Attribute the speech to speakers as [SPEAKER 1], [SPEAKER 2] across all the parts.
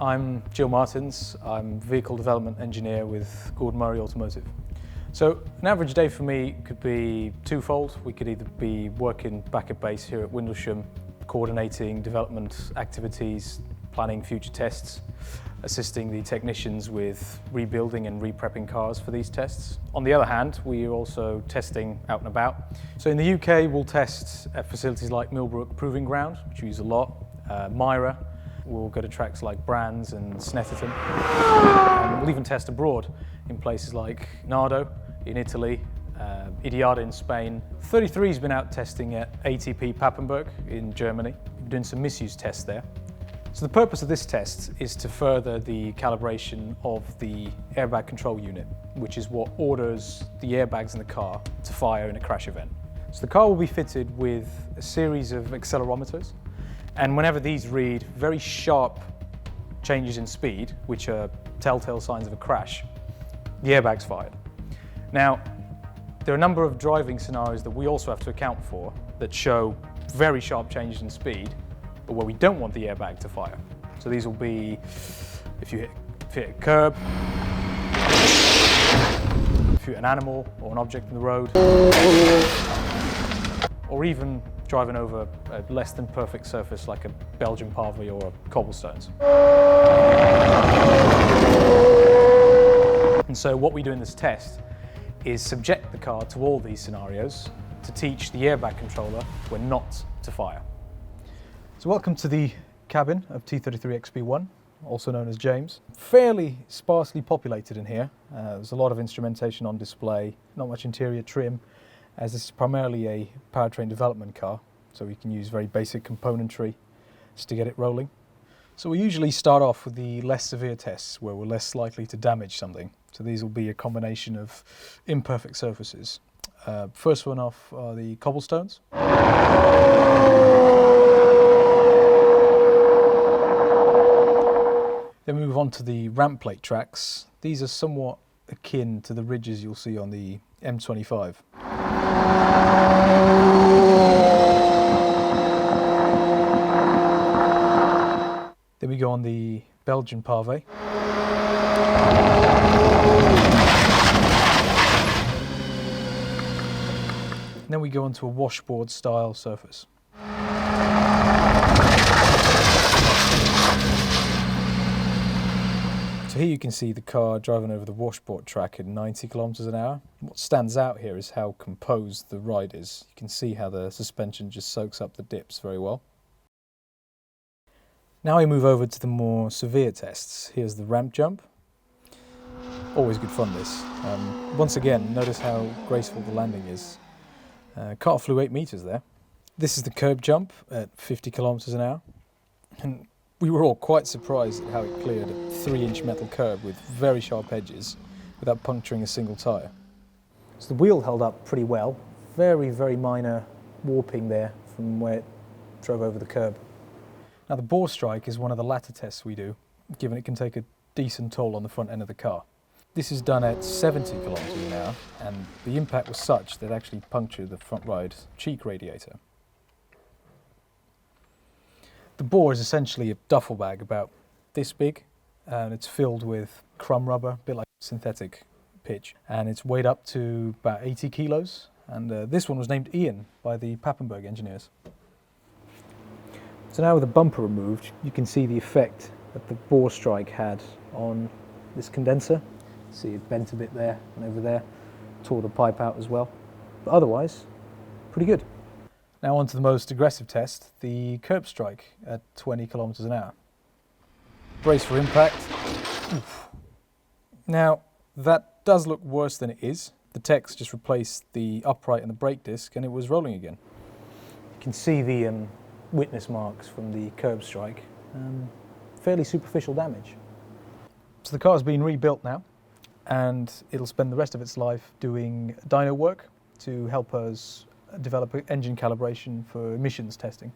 [SPEAKER 1] I'm Jill Martins. I'm Vehicle Development Engineer with Murray Automotive. So an average day for me could be twofold. We could either be working back at base here at Windlesham, coordinating development activities, planning future tests, assisting the technicians with rebuilding and re-prepping cars for these tests. On the other hand, we are also testing out and about. So in the UK, we'll test at facilities like Millbrook Proving Ground, which we use a lot, Myra. We'll go to tracks like Brands and Snetterton. And we'll even test abroad in places like Nardo in Italy, Idiada in Spain. T.33 has been out testing at ATP Papenburg in Germany. We're doing some misuse tests there. So the purpose of this test is to further the calibration of the airbag control unit, which is what orders the airbags in the car to fire in a crash event. So the car will be fitted with a series of accelerometers, and whenever these read very sharp changes in speed, which are telltale signs of a crash, the airbag's fired. Now, there are a number of driving scenarios that we also have to account for that show very sharp changes in speed, but where we don't want the airbag to fire. So these will be if you hit a curb, if you hit an animal or an object in the road, or even driving over a less than perfect surface like a Belgian pave or cobblestones. And so what we do in this test is subject the car to all these scenarios to teach the airbag controller when not to fire. So welcome to the cabin of T.33 XP1, also known as James. Fairly sparsely populated in here. There's a lot of instrumentation on display, not much interior trim, as this is primarily a powertrain development car, so we can use very basic componentry just to get it rolling. So we usually start off with the less severe tests where we're less likely to damage something. So these will be a combination of imperfect surfaces. First one off are the cobblestones. Then we move on to the ramp plate tracks. These are somewhat akin to the ridges you'll see on the M25. Then we go on the Belgian pave. And then we go onto a washboard style surface. So here you can see the car driving over the washboard track at 90 kilometers an hour. What stands out here is how composed the ride is. You can see how the suspension just soaks up the dips very well. Now we move over to the more severe tests. Here's the ramp jump. Always good fun, this. Once again, notice how graceful the landing is. Car flew 8 meters there. This is the curb jump at 50 kilometers an hour. And we were all quite surprised at how it cleared a 3-inch metal curb with very sharp edges without puncturing a single tyre. So the wheel held up pretty well. Very, very minor warping there from where it drove over the curb. Now the bore strike is one of the latter tests we do, given it can take a decent toll on the front end of the car. This is done at 70 kilometers an hour, and the impact was such that it actually punctured the front right cheek radiator. The bore is essentially a duffel bag about this big, and it's filled with crumb rubber, a bit like synthetic pitch, and it's weighed up to about 80 kilos, and this one was named Ian by the Papenburg engineers. So now with the bumper removed, you can see the effect that the bore strike had on this condenser. See it bent a bit there and over there, tore the pipe out as well, but otherwise pretty good. Now on to the most aggressive test, the curb strike at 20 kilometers an hour. Brace for impact. Oof. Now that does look worse than it is. The techs just replaced the upright and the brake disc and it was rolling again. You can see the witness marks from the curb strike. Fairly superficial damage. So the car's been rebuilt now, and it'll spend the rest of its life doing dyno work to help us develop engine calibration for emissions testing.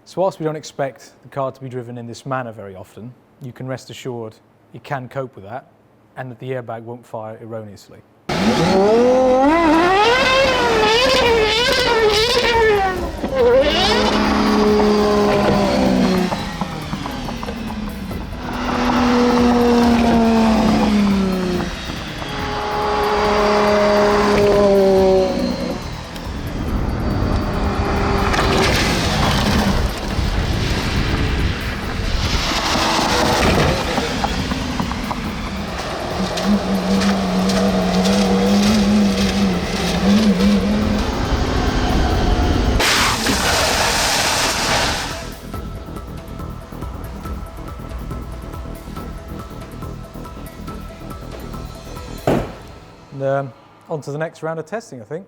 [SPEAKER 1] So whilst we don't expect the car to be driven in this manner very often, you can rest assured it can cope with that and that the airbag won't fire erroneously. And on to the next round of testing, I think.